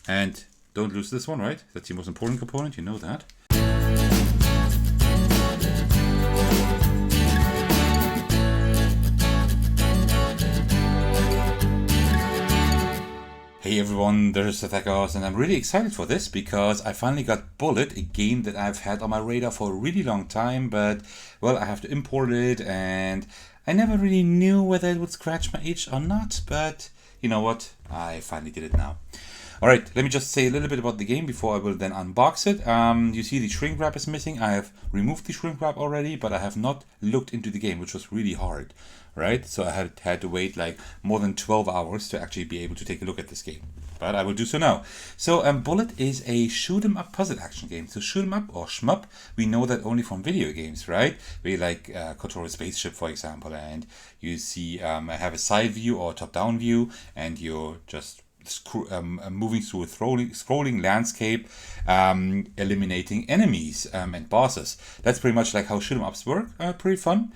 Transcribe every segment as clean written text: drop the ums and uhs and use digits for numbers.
And don't lose this one, right? That's the most important component, you know that. Hey everyone, there's Attackers, and I'm really excited for this because I finally got Bullet, a game that I've had on my radar for a really long time, but, well, I have to import it, and I never really knew whether it would scratch my itch or not, but you know what? I finally did it now. Alright, let me just say a little bit about the game before I will then unbox it. You see the shrink wrap is missing. I have removed the shrink wrap already, but I have not looked into the game, which was really hard, right? So I had to wait like more than 12 hours to actually be able to take a look at this game. But I will do so now. So Bullet is a shoot 'em up puzzle action game. So shoot 'em up or shmup, we know that only from video games, right? We like control a spaceship, for example, and you see have a side view or top down view, and you're just moving through a scrolling landscape, eliminating enemies and bosses. That's pretty much like how shoot 'em ups work. Pretty fun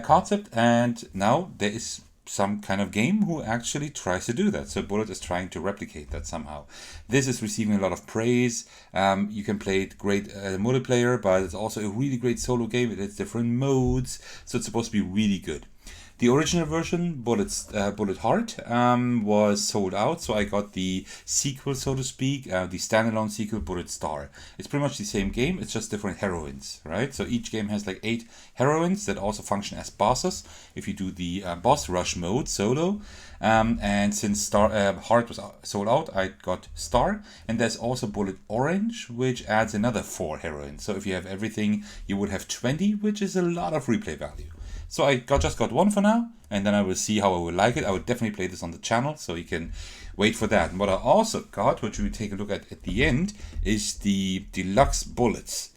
concept. And now there is some kind of game who actually tries to do that. So Bullet is trying to replicate that somehow. This is receiving a lot of praise. You can play it great multiplayer, but it's also a really great solo game. It has different modes, so it's supposed to be really good. The original version, Bullet Heart, was sold out, so I got the sequel, so to speak, the standalone sequel, Bullet Star. It's pretty much the same game, it's just different heroines, right? So each game has like 8 heroines that also function as bosses if you do the boss rush mode solo. And since Heart was sold out, I got Star, and there's also Bullet Orange, which adds another 4 heroines. So if you have everything, you would have 20, which is a lot of replay value. So I just got one for now, and then I will see how I will like it. I would definitely play this on the channel, so you can wait for that. And what I also got, which we will take a look at the end, is the Deluxe bullets.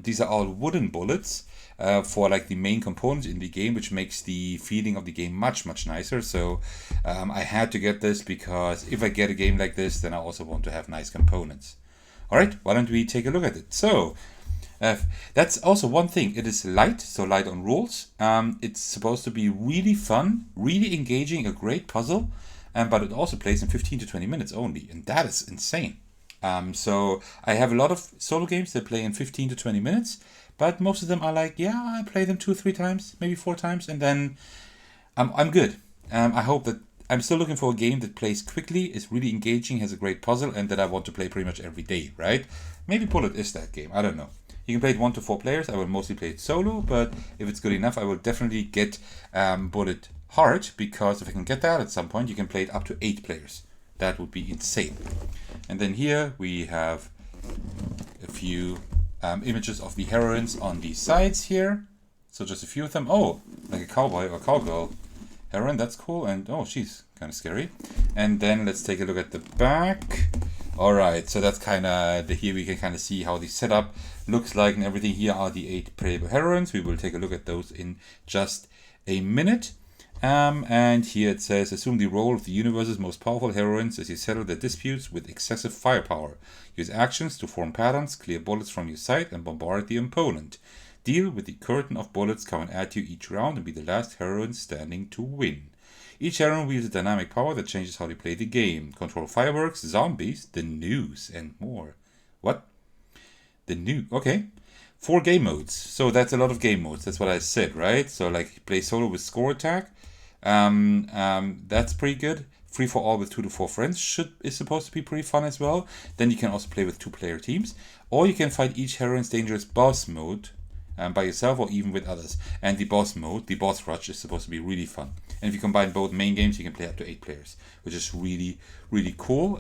These are all wooden bullets for like the main components in the game, which makes the feeling of the game much, much nicer. So I had to get this because if I get a game like this, then I also want to have nice components. Alright, why don't we take a look at it? So, that's also one thing. It is light, so light on rules. It's supposed to be really fun, really engaging, a great puzzle, but it also plays in 15 to 20 minutes only, and that is insane. So I have a lot of solo games that play in 15 to 20 minutes, but most of them are like, yeah, I play them 2 or 3 times, maybe 4 times, and then I'm good. I hope that I'm still looking for a game that plays quickly, is really engaging, has a great puzzle, and that I want to play pretty much every day, right? Maybe Bullet is that game, I don't know. You can play it 1 to 4 players. I will mostly play it solo, but if it's good enough, I will definitely get Bullet Heart, because if I can get that at some point, you can play it up to 8 players. That would be insane. And then here we have a few images of the heroines on the sides here. So just a few of them. Oh, like a cowboy or cowgirl heroine. That's cool. And oh, she's kind of scary. And then let's take a look at the back. Alright, so that's kind of, here we can kind of see how the setup looks like and everything. Here are the 8 playable heroines. We will take a look at those in just a minute. And here it says, assume the role of the universe's most powerful heroines as you settle their disputes with excessive firepower. Use actions to form patterns, clear bullets from your sight, and bombard the opponent. Deal with the curtain of bullets coming at you each round and be the last heroine standing to win. Each heroine wields a dynamic power that changes how they play the game. Control fireworks, zombies, the news, and more. What? The new? Okay. 4 game modes. So that's a lot of game modes. That's what I said, right? So like play solo with score attack. That's pretty good. Free for all with 2 to 4 friends is supposed to be pretty fun as well. Then you can also play with 2-player teams. Or you can fight each heroine's dangerous boss mode by yourself or even with others. And the boss mode, the boss rush, is supposed to be really fun. And if you combine both main games, you can play up to 8 players, which is really, really cool.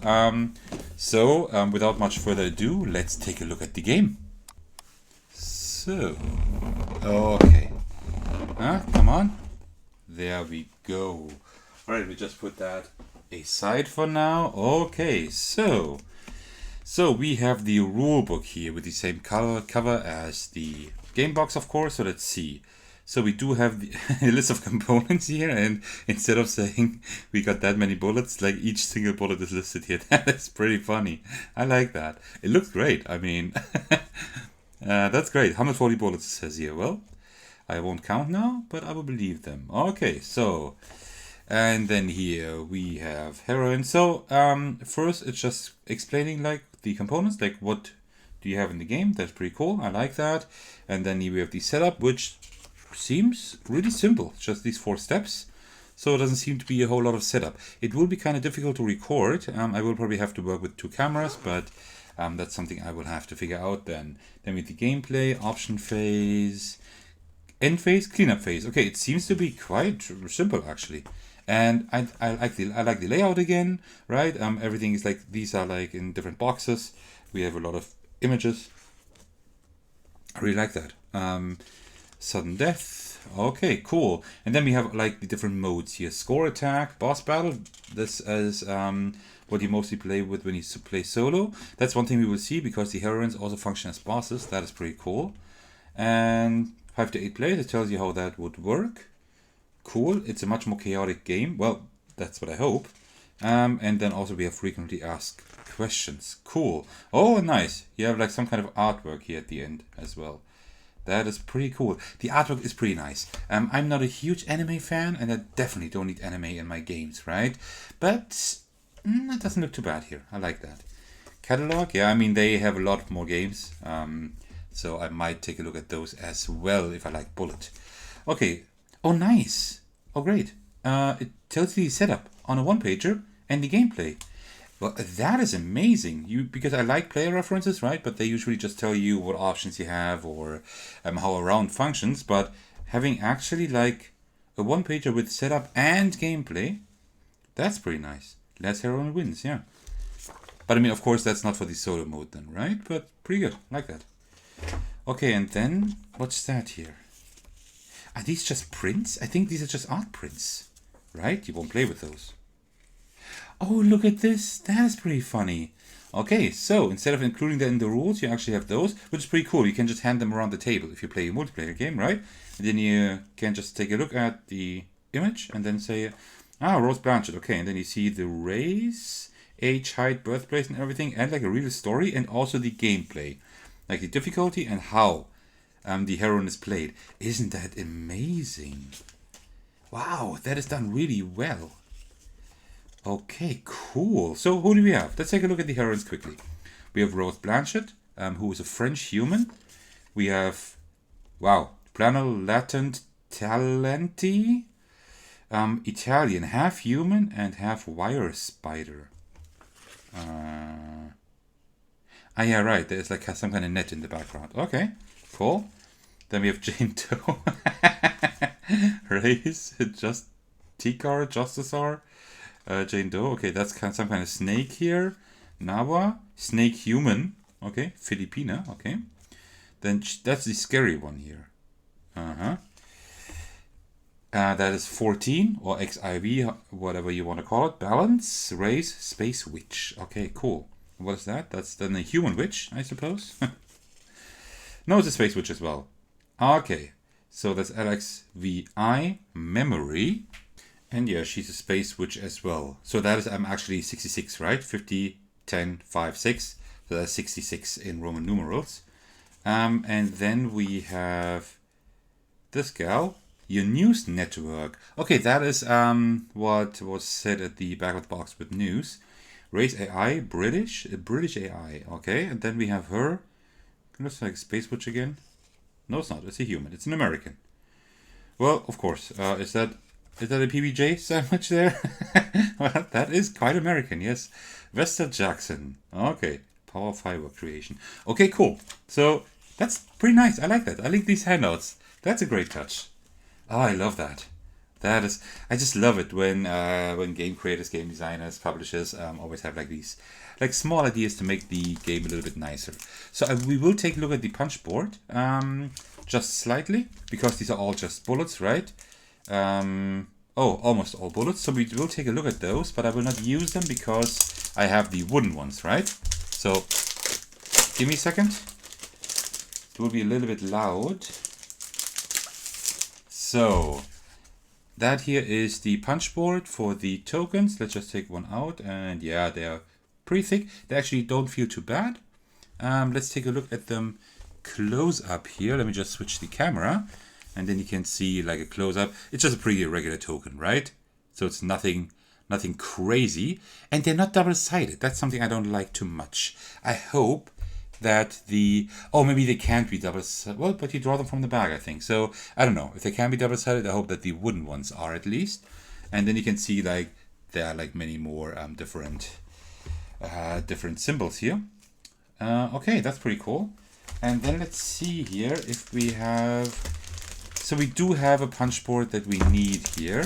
So without much further ado, let's take a look at the game. So, okay. Come on. There we go. Alright, we just put that aside for now. Okay, so we have the rule book here with the same cover as the game box, of course. So let's see. So we do have a list of components here, and instead of saying we got that many bullets, like each single bullet is listed here. That is pretty funny. I like that. It looks great. I mean, that's great. 140 bullets, it says here. Well, I won't count now, but I will believe them. Okay, so And then here we have Heroine. So first it's just explaining like the components, like what do you have in the game. That's pretty cool. I like that. And then here we have the setup, which seems really simple. Just these 4 steps. So it doesn't seem to be a whole lot of setup. It will be kind of difficult to record. I will probably have to work with 2 cameras, but that's something I will have to figure out then. Then with the gameplay, option phase, end phase, cleanup phase. Okay, it seems to be quite simple actually. And I like the layout again, right? Everything is like, these are like in different boxes. We have a lot of images. I really like that. Sudden death. Okay, cool. And then we have like the different modes here. Score, attack, boss battle. This is what you mostly play with when you play solo. That's one thing we will see, because the heroines also function as bosses. That is pretty cool. And 5 to 8 players, it tells you how that would work. Cool. It's a much more chaotic game. Well, that's what I hope. And then also we have frequently asked questions. Cool. Oh, nice. You have like some kind of artwork here at the end as well. That is pretty cool. The artwork is pretty nice. I'm not a huge anime fan, and I definitely don't need anime in my games, right? But it doesn't look too bad here. I like that. Catalog, yeah, I mean, they have a lot more games. So I might take a look at those as well if I like Bullet. Okay. Oh, nice. Oh, great. It tells you the setup on a one-pager and the gameplay. Well, that is amazing. Because I like player references, right? But they usually just tell you what options you have or how a round functions. But having actually like a one-pager with setup and gameplay, that's pretty nice. Less heroine wins, yeah. But I mean, of course, that's not for the solo mode then, right? But pretty good. Like that. Okay, and then what's that here? Are these just prints? I think these are just art prints, right? You won't play with those. Oh, look at this. That is pretty funny. Okay, so instead of including that in the rules, you actually have those, which is pretty cool. You can just hand them around the table if you play a multiplayer game, right? And then you can just take a look at the image and then say, Rose Blanchett. Okay, and then you see the race, age, height, birthplace, and everything, and like a real story, and also the gameplay, like the difficulty and how the heroine is played. Isn't that amazing? Wow, that is done really well. Okay, cool. So who do we have? Let's take a look at the heroines quickly. We have Rose Blanchett, who is a French human. We have, wow, Plano Latent Talenti, Italian, half human and half wire spider. Yeah, right. There's like some kind of net in the background. Okay, cool. Then we have Jane Doe. Race, just Tikar, Justisar. Jane Doe. Okay, that's some kind of snake here. Nawa, snake human. Okay, Filipina. Okay. Then that's the scary one here. That is 14 or XIV, whatever you want to call it. Balance, race, space witch. Okay, cool. What is that? That's then a human witch, I suppose. No, it's a space witch as well. Okay, so that's LXVI memory. And yeah, she's a space witch as well. So that is actually 66, right? 50, 10, 5, 6. So that's 66 in Roman numerals. And then we have this gal, your news network. Okay, that is what was said at the back of the box with news. Race AI, British AI. Okay, and then we have her. Looks like Space Witch again. No, it's not. It's a human. It's an American. Well, of course. Is that a PBJ sandwich there? Well, that is quite American, yes. Vesta Jackson. Okay. Power fiber creation. Okay, cool. So that's pretty nice. I like that. I like these handouts. That's a great touch. Oh, I love that. That is, I just love it when game creators, game designers, publishers always have like these like small ideas to make the game a little bit nicer. So we will take a look at the punch board just slightly, because these are all just bullets, right? Almost all bullets. So we will take a look at those, but I will not use them because I have the wooden ones, right? So give me a second. It will be a little bit loud. So that here is the punch board for the tokens. Let's just take one out, and yeah, they're pretty thick. They actually don't feel too bad. Let's take a look at them close up here. Let me just switch the camera, and then you can see like a close up. It's just a pretty regular token, right? So it's nothing crazy. And they're not double-sided. That's something I don't like too much. I hope that maybe they can't be double-sided. Well, but you draw them from the bag, I think. So I don't know. If they can be double-sided, I hope that the wooden ones are at least. And then you can see like there are like many more different symbols here. Okay, that's pretty cool. And then let's see here if we have... So we do have a punch board that we need here.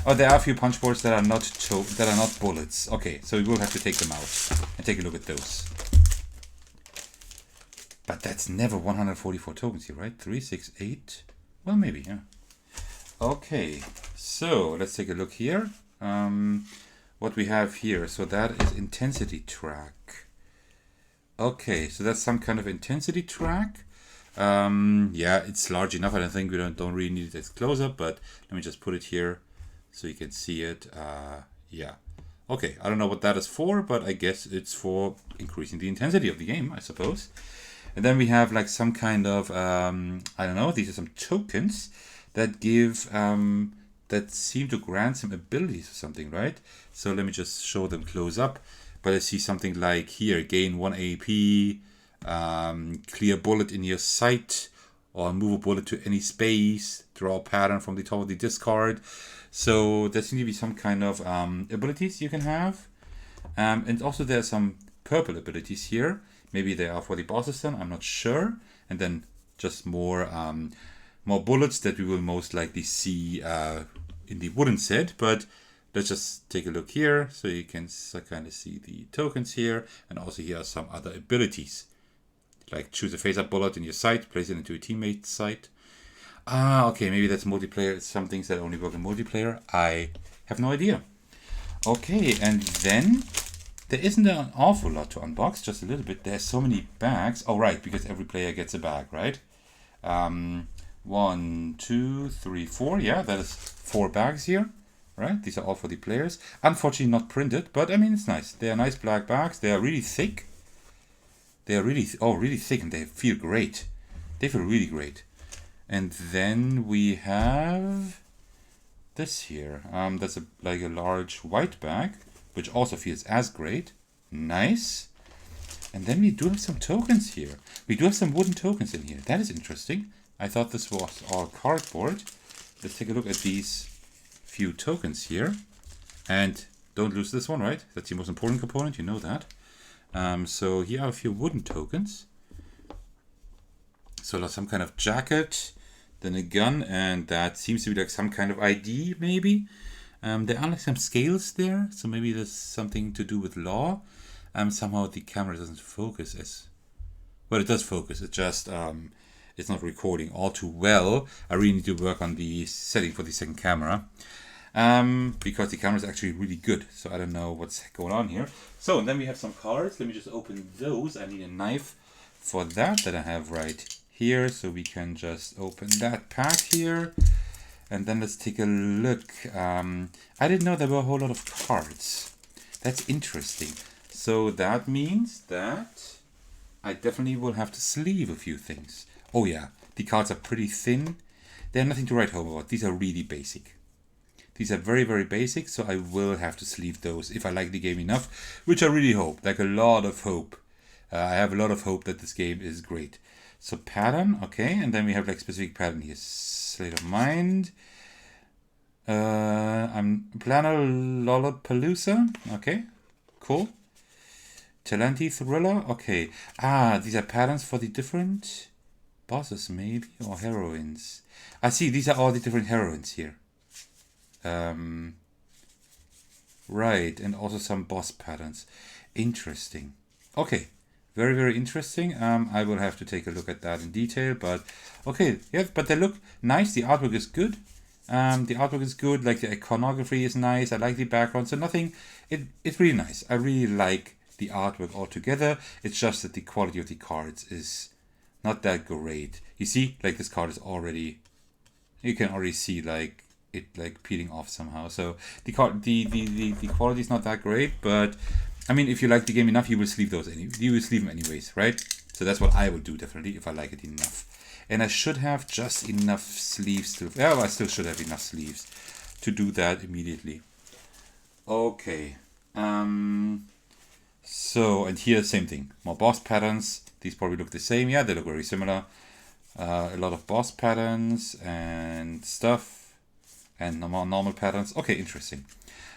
Oh, there are a few punch boards that are not bullets. Okay, so we will have to take them out and take a look at those. But that's never 144 tokens here, right? 3, 6, 8. Well, maybe, yeah. Okay, so let's take a look here. What we have here. So that is intensity track. Okay, so that's some kind of intensity track. Yeah, it's large enough. I don't think we don't really need it as close up, but let me just put it here so you can see it. Yeah. Okay, I don't know what that is for, but I guess it's for increasing the intensity of the game, I suppose. And then we have like some kind of, I don't know, these are some tokens that give, that seem to grant some abilities or something, right? So let me just show them close up. But I see something like here, gain 1 AP, clear bullet in your sight, or move a bullet to any space, draw a pattern from the top of the discard. So there seems to be some kind of abilities you can have. And also there's some purple abilities here. Maybe they are for the bosses then, I'm not sure. And then just more bullets that we will most likely see in the wooden set. But let's just take a look here. So you can kind of see the tokens here. And also here are some other abilities. Like choose a face-up bullet in your sight, place it into a teammate's sight. Okay, maybe that's multiplayer. Some things that only work in multiplayer. I have no idea. Okay, and then there isn't an awful lot to unbox, just a little bit. There's so many bags. Oh, right, because every player gets a bag, right? 1, 2, 3, 4. Yeah, that is 4 bags here, right? These are all for the players. Unfortunately, not printed, but I mean, it's nice. They are nice black bags. They are really thick. They are really, really thick, and they feel great. They feel really great. And then we have this here. That's like a large white bag, which also feels as great. Nice. And then we do have some tokens here. We do have some wooden tokens in here. That is interesting. I thought this was all cardboard. Let's take a look at these few tokens here. And don't lose this one, right? That's the most important component. You know that. So here are a few wooden tokens. So like some kind of jacket, then a gun, and that seems to be like some kind of ID, maybe. There are like some scales there, so maybe there's something to do with law. Somehow the camera doesn't focus as well. It does focus. It just it's not recording all too well. I really need to work on the setting for the second camera. Because the camera is actually really good. So I don't know what's going on here. So and then we have some cards. Let me just open those. I need a knife for that I have right here. So we can just open that pack here. And then let's take a look. I didn't know there were a whole lot of cards. That's interesting. So that means that I definitely will have to sleeve a few things. Oh yeah, the cards are pretty thin. They're nothing to write home about. These are really basic. These are very, very basic, so I will have to sleeve those if I like the game enough, which I really hope, like a lot of hope. I have a lot of hope that this game is great. So pattern, okay, and then we have like specific pattern here. State of mind. I'm Planner Lollapalooza, okay, cool. Talenti Thriller, okay. These are patterns for the different bosses, maybe, or heroines. I see, these are all the different heroines here. Right, and also some boss patterns. Interesting. Okay, very, very interesting. I will have to take a look at that in detail, but okay, yeah, but they look nice. The artwork is good. The artwork is good, like the iconography is nice. I like the background, so nothing, it's really nice. I really like the artwork altogether. It's just that the quality of the cards is not that great. You see, like this card is already, you can already see like it like peeling off somehow. So the card, the quality is not that great, but I mean, if you like the game enough, you will sleeve those you will sleeve them anyways, right? So that's what I will do definitely if I like it enough. And I should have just enough sleeves to, yeah, well, I still should have enough sleeves to do that immediately. Okay. So, and here, same thing. More boss patterns. These probably look the same. Yeah, they look very similar. A lot of boss patterns and stuff. And more normal patterns. Okay, interesting.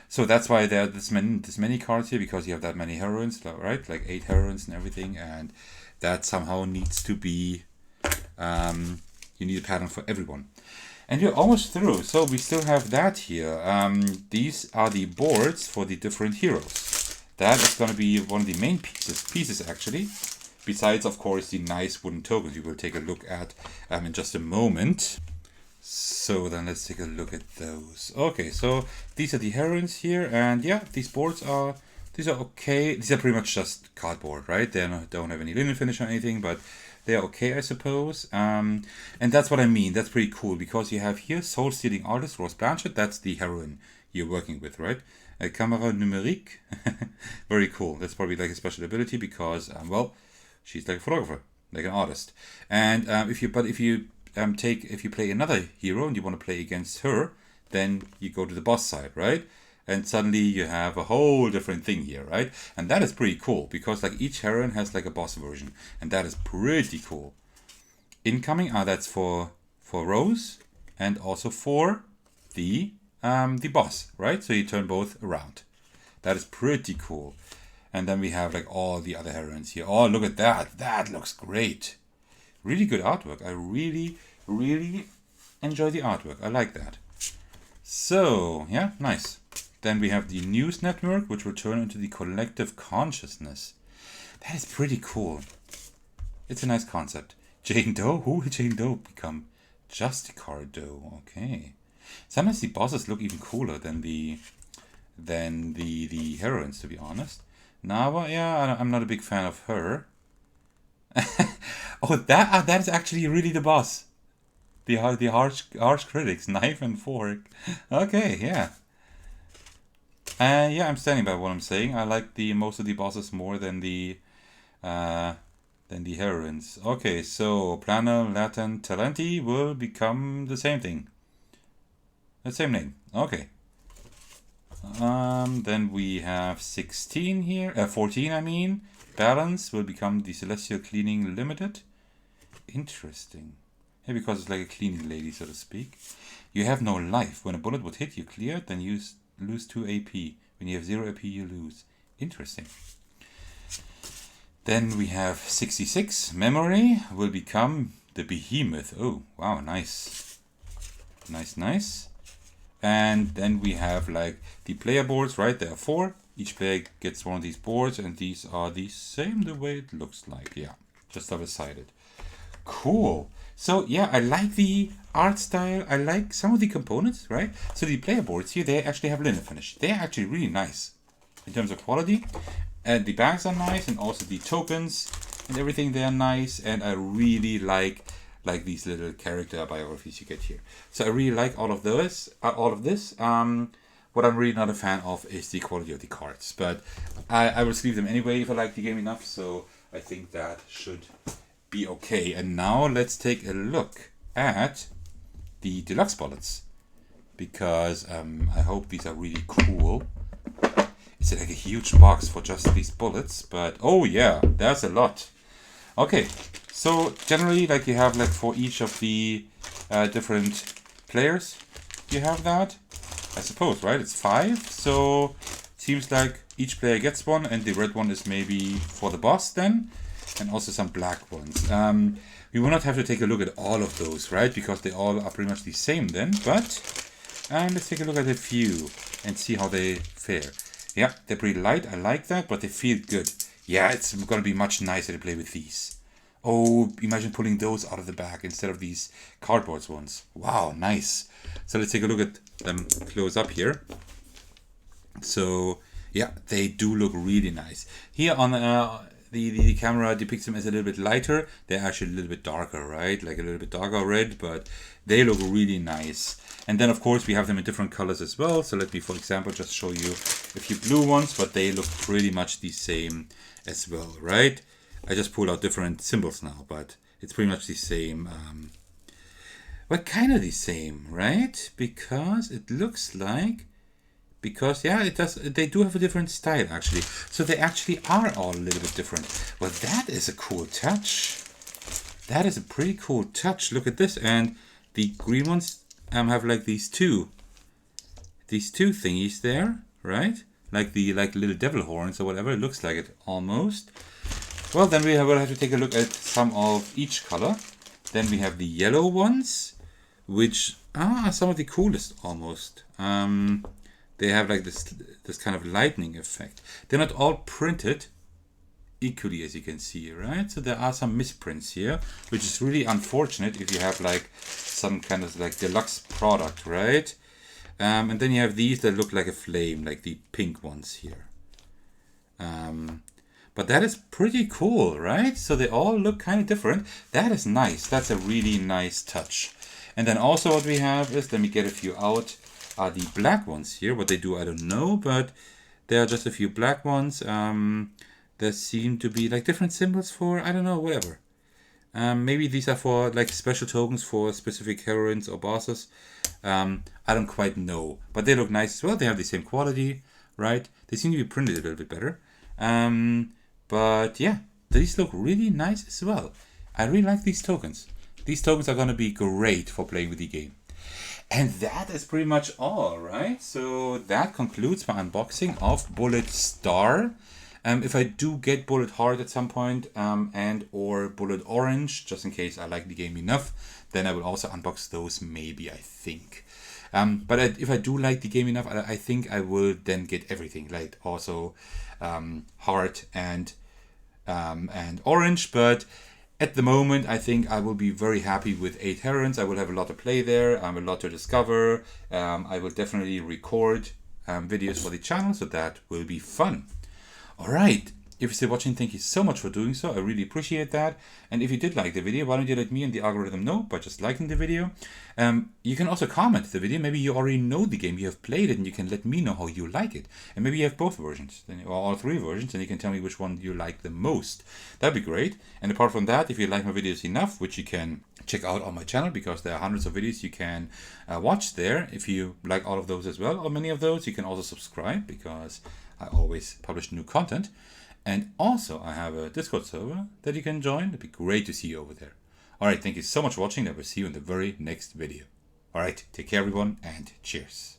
So that's why there are this many cards here, because you have that many heroines, right? Like 8 heroines and everything. And that somehow needs to be... you need a pattern for everyone. And we're almost through. So we still have that here. These are the boards for the different heroes. That is going to be one of the main pieces actually. Besides, of course, the nice wooden tokens we will take a look at in just a moment. So then let's take a look at those. Okay, so these are the heroines here. And yeah, these boards are... These are okay. These are pretty much just cardboard, right? They don't have any linen finish or anything, but they're okay, I suppose. And that's what I mean. That's pretty cool, because you have here Soul Stealing Artist, Rose Blanchett. That's the heroine you're working with, right? Camera numérique. Very cool. That's probably like a special ability because, well, she's like a photographer, like an artist. And if you play another hero and you want to play against her, then you go to the boss side, right? And suddenly you have a whole different thing here, right? And that is pretty cool, because like each heroine has like a boss version, and that is pretty cool. Incoming, that's for Rose, and also for the boss, right? So you turn both around. That is pretty cool. And then we have like all the other heroines here. Oh, look at that! That looks great. Really good artwork. I really, really enjoy the artwork. I like that. So yeah, nice. Then we have the news network, which will turn into the collective consciousness. That is pretty cool. It's a nice concept. Jane Doe? Who will Jane Doe become? Justicar Doe. Okay. Sometimes the bosses look even cooler than the heroines, to be honest. Nawa, yeah, I'm not a big fan of her. Oh, that is actually really the boss. The harsh critics, knife and fork. Okay, yeah. Yeah, I'm standing by what I'm saying. I like most of the bosses more than the heroines. Okay, so Plano, Latin, Talenti will become the same thing. The same name. Okay. Then we have 16 here. 14, I mean. Balance will become the Celestial Cleaning Limited. Interesting. Yeah, because it's like a cleaning lady, so to speak. You have no life. When a bullet would hit you clear, then you lose 2 AP. When you have 0 AP, you lose. Interesting. Then we have 66. Memory will become the Behemoth. Oh, wow, nice. Nice. And then we have like the player boards, right? There are 4. Each player gets one of these boards, and these are the same the way it looks like. Yeah, just double-sided. Cool. So yeah, I like the art style. I like some of the components, right? So the player boards here, they actually have linen finish. They're actually really nice in terms of quality. And the bags are nice, and also the tokens and everything, they are nice. And I really like these little character biographies you get here. So I really like all of those, all of this. What I'm really not a fan of is the quality of the cards, but I will sleeve them anyway if I like the game enough. So I think that should be okay. And now let's take a look at the deluxe bullets, because I hope these are really cool. It's like a huge box for just these bullets, but oh yeah, there's a lot. Okay, so generally, like you have like for each of the different players, you have that, I suppose, right? It's 5, so it seems like each player gets one, and the red one is maybe for the boss then, and also some black ones. We will not have to take a look at all of those, right? Because they all are pretty much the same then, but let's take a look at a few and see how they fare. Yeah, they're pretty light, I like that, but they feel good. Yeah, it's going to be much nicer to play with these. Oh, imagine pulling those out of the bag instead of these cardboard ones. Wow, nice. So let's take a look at them close up here. So, yeah, they do look really nice. Here on the camera depicts them as a little bit lighter. They're actually a little bit darker, right? Like a little bit darker red, but they look really nice. And then, of course, we have them in different colors as well. So let me, for example, just show you a few blue ones, but they look pretty much the same as well, right? I just pulled out different symbols now, but it's pretty much the same Well, kind of the same, right? Because it looks like, because yeah, it does. They do have a different style actually. So they actually are all a little bit different. Well, that is a cool touch. That is a pretty cool touch. Look at this, and the green ones have like these two thingies there, right? Like the little devil horns or whatever. It looks like it almost. Well, then will have to take a look at some of each color. Then we have the yellow ones, which are some of the coolest almost. They have like this kind of lightning effect. They're not all printed equally, as you can see, right? So there are some misprints here, which is really unfortunate if you have like some kind of like deluxe product, right? And then you have these that look like a flame, like the pink ones here. But that is pretty cool, right? So they all look kind of different. That is nice. That's a really nice touch. And then also what we have is, let me get a few out, are the black ones here. What they do, I don't know, but there are just a few black ones. There seem to be like different symbols for, I don't know, whatever. Maybe these are for like special tokens for specific heroines or bosses. I don't quite know, but they look nice as well. They have the same quality, right? They seem to be printed a little bit better. But yeah, these look really nice as well. I really like these tokens. These tokens are going to be great for playing with the game. And that is pretty much all, right? So that concludes my unboxing of Bullet Star. If I do get Bullet Heart at some point, and or Bullet Orange, just in case I like the game enough, then I will also unbox those maybe, I think. But if I do like the game enough, I think I will then get everything, like also Heart and Orange. But at the moment, I think I will be very happy with 8 heroines. I will have a lot to play there, a lot to discover. I will definitely record videos for the channel, so that will be fun. Alright, if you're still watching, thank you so much for doing so. I really appreciate that. And if you did like the video, why don't you let me and the algorithm know by just liking the video. You can also comment the video. Maybe you already know the game, you have played it, and you can let me know how you like it. And maybe you have both versions, or all 3 versions, and you can tell me which one you like the most. That'd be great. And apart from that, if you like my videos enough, which you can check out on my channel, because there are hundreds of videos you can watch there. If you like all of those as well, or many of those, you can also subscribe, because I always publish new content. And also I have a Discord server that you can join. It'd be great to see you over there. Alright, thank you so much for watching. I will see you in the very next video. Alright, take care everyone, and cheers.